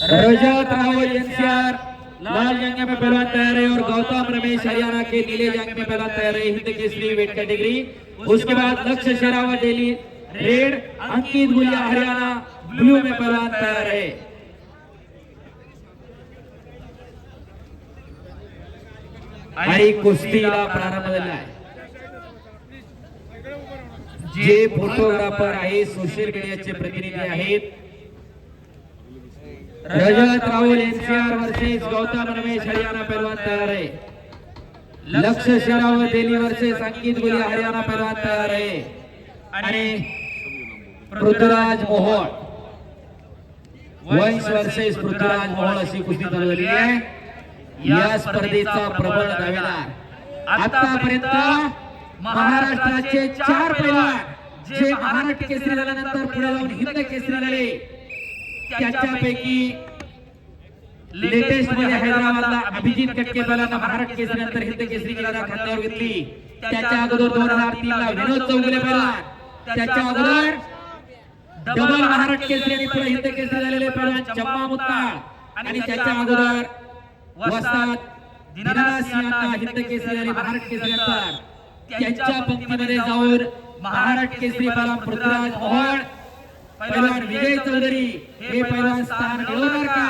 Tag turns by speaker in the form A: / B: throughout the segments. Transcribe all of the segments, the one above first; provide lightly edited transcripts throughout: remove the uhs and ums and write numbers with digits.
A: रजत Rawal NCR लाल जंग में पहलवान तैयार है और गौतम रमेश हरियाणा के नीले जंग में पहलवान तैयार है हिंद केसरी वेट कैटेगरी। उसके बाद लक्ष्य शेरावत दिल्ली रेड, अंकित गुलिया हरियाणा ब्लू में पहलवान तैयार है। आणि कुस्तीला प्रारंभ झाला आहे। जे फोटोग्राफर आहे सोशल मीडियाचे प्रतिनिधी आहेत रजत राहुल एनसीआर वर्सेस गौतम रमेश हरियाणा पहलवान तैयार है। लक्ष्य शेरावत दिल्ली वर्सेस अंकित गुलिया हरियाणा पहलवान तैयार है। आणि पृथ्वीराज मोहोळ वंश वर्सेस पृथ्वीराज मोहोळ अशी कुस्ती चालू झालेली आहे। या स्पर्धेचा प्रबळ दावेदार आतापर्यंत महाराष्ट्राचे 4 पैलवान जे महाराष्ट्र केसरी झाल्यानंतर पुढे जाऊन हिंद केसरी झाले त्याच्यापैकी लेटेस्ट मध्ये हैदराबादला अभिजित कटके पहलवान महाराष्ट्र केसरी नंतर हिंद केसरी केला खांद्यावर घेतली। त्याच्या अगोदर 2003 ला विनोद चौगुले पहलवान, त्याच्या अगोदर डबल महाराष्ट्र केसरी आणि पुढे हिंद केसरी झालेले पहलवान चम्मा मुत्ताळ आणि त्याच्या अगोदर वस्ताद दिनानाथ सिंह हिंद केसरी आणि महाराष्ट्र केसरी नंतर त्यांच्या पंक्तीमध्ये जाऊन महाराष्ट्र केसरी पहलवान पृथ्वीराज मोहोळ, पहलवान विजय चौधरी हे पहलवान स्थान मिळवणार का?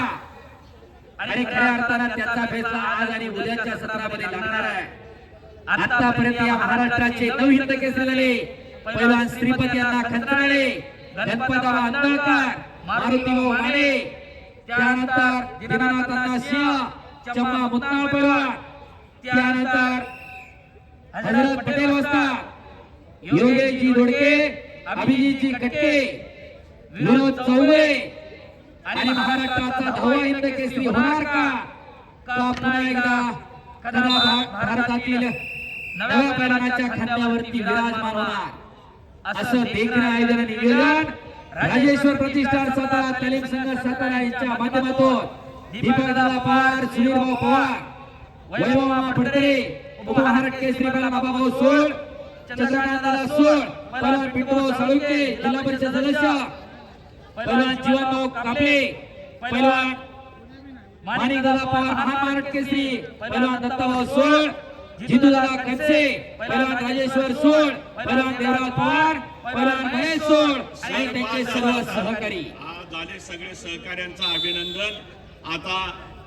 A: आणि खऱ्या अर्थाने त्याचा फैसला आज आणि उद्याच्या सत्रामध्ये लागणार आहे। आतापर्यंत या महाराष्ट्राचे 9 हिंद केसरी झाले पहलवान श्रीपती यांना खंचनाळे, गणपतराव आंदळकर, मारुतीभाऊ माने, त्यानंतर दिनानाथ सिंह, चम्मा मुत्ताळ पहलवान, त्यानंतर हजरत पटेल वस्ताद, योगेशजी दोडके, अभिजितजी कटके, विनोद चौगुले आणि महाराष्ट्राचा 10वा हिंद केसरी होणार का? का पुन्हा एकदा भारतातील नव्या पैलवानाच्या खांद्यावरती विराजमान होणार असं देखणं आयोजन आणि नियोजन राजेश्वर प्रतिष्ठान सातारा, तालीम संघ सातारा यांच्या माध्यमातून दीपक दादा पवार, सुनीलभाऊ पवार, वैभव मामा फडतरे, उपमहाराष्ट्र केसरी पहलवान बाबाभाऊ सोळ, चंद्रकांत दादा सोळ, पहलवान पिंटूभाऊ साळुंके, जिल्हा परिषद सदस्य पहलवान जीवनभाऊ कापले, पहलवान माणिक दादा पवार महाराष्ट्र केसरी, पहलवान दत्ताभाऊ सोळ, जितू दादा कनसे, पहलवान राजेश्वर सोळ, पहलवान देवराज पवार, पहलवान महेश सोळ आणि त्यांचे सर्व सहकारी
B: झाले सगळे सहकार्यांचं अभिनंदन। आता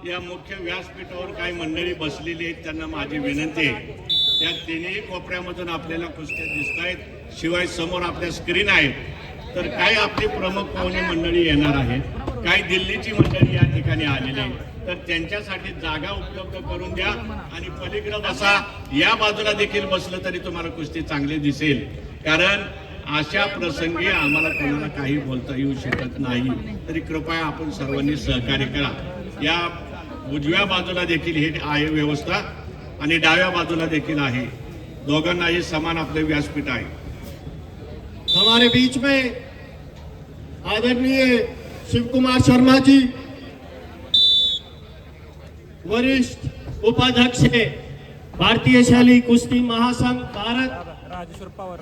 B: या मुख्य व्यासपीठावर काही मंडळी बसलेली आहेत, त्यांना माझी विनंती आहे त्या तिन्ही कोपऱ्यामधून आपल्याला कुस्त्या दिसत आहेत, शिवाय समोर आपल्या स्क्रीन आहेत, तर काही आपली प्रमुख पाहुणे मंडळी येणार आहेत, काही दिल्लीची मंडळी या ठिकाणी आलेली आहे, तर त्यांच्यासाठी जागा उपलब्ध करून द्या आणि पलीकडे बसा। या बाजूला देखील बसलं तरी तुम्हाला कुस्ती चांगली दिसेल, कारण अशा प्रसंगी आम्हाला कोणाला काही बोलता येऊ शकत नाही, तरी कृपया आपण सर्वांनी सहकार्य करा। या उजव्या बाजूला देखील हे आहे व्यवस्था आणि डाव्या बाजूला देखील आहे, दोघांनाही समान आपले व्यासपीठ आहे।
C: हमारे बीच में आदरणीय शिव कुमार शर्मा जी, वरिष्ठ उपाध्यक्ष भारतीय शैली कुश्ती महासंघ भारत,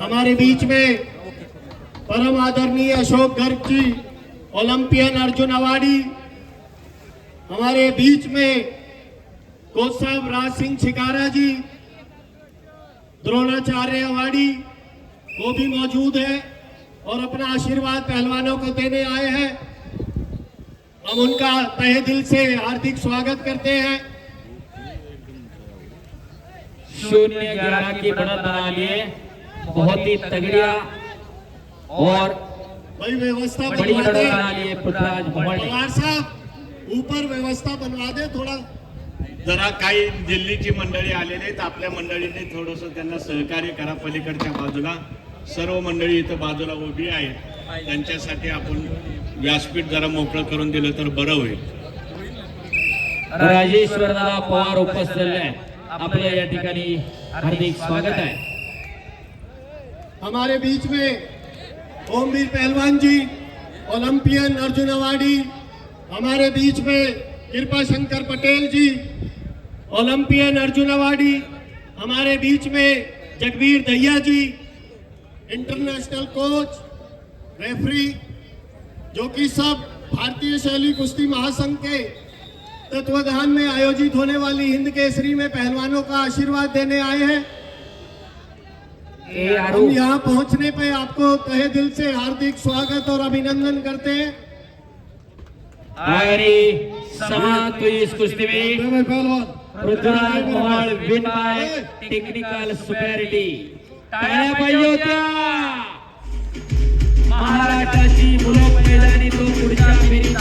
C: हमारे बीच में परम आदरणीय अशोक गर्ग जी, ओलंपियन अर्जुन अवार्डी, हमारे बीच में कोच साहब राज सिंह छिकारा जी, द्रोणाचार्य अवार्डी, वो भी मौजूद है और अपना आशीर्वाद पहलवानों को देने आए हैं। हम उनका तहे दिल से हार्दिक स्वागत करते हैं।
A: 0-11 की बढ़त बना लिए, बहुत ही तगड़िया और
C: भाई व्यवस्था
A: बड़ी
C: बनवा
A: बढ़त
C: दे
A: बना लिए पृथ्वीराज मोहोळ ने।
C: पवार साहब ऊपर व्यवस्था बनवा दे थोड़ा।
B: जरा काही दिल्लीची मंडळी आलेली आहेत, आपल्या मंडळीने थोडंसं त्यांना सहकार्य करा। पलीकडच्या बाजूला सर्व मंडळी इथं बाजूला उभी आहेत, त्यांच्यासाठी आपण व्यासपीठ जरा मोकळं करून दिलं तर बरं होईल।
A: राजेश्वर दादा पवार उपस्थित आहेत, आपल्या या ठिकाणी हार्दिक स्वागत आहे।
C: हमारे बीच में ओमवीर पहलवान जी, ओलंपियन अर्जुन अवार्डी, हमारे बीच में कृपा शंकर पटेल जी, ओलंपियन अर्जुन अवार्डी, हमारे बीच में जगवीर दहिया जी, इंटरनेशनल कोच, रेफरी, जो कि सब भारतीय शैली कुश्ती महासंघ के तत्वाधान में आयोजित होने वाली हिंद केसरी में पहलवानों का आशीर्वाद देने आए हैं। हम यहाँ पहुंचने पे आपको तहे दिल से हार्दिक स्वागत और अभिनंदन करते हैं।
A: आणि समाप्त हुई इस कुश्ती में Prithviraj Mohol win bye technical superiority. टाळ्या पाहिजे होत्या। महाराष्ट्राची मुलं मैदानी तो पुढच्या फेरीत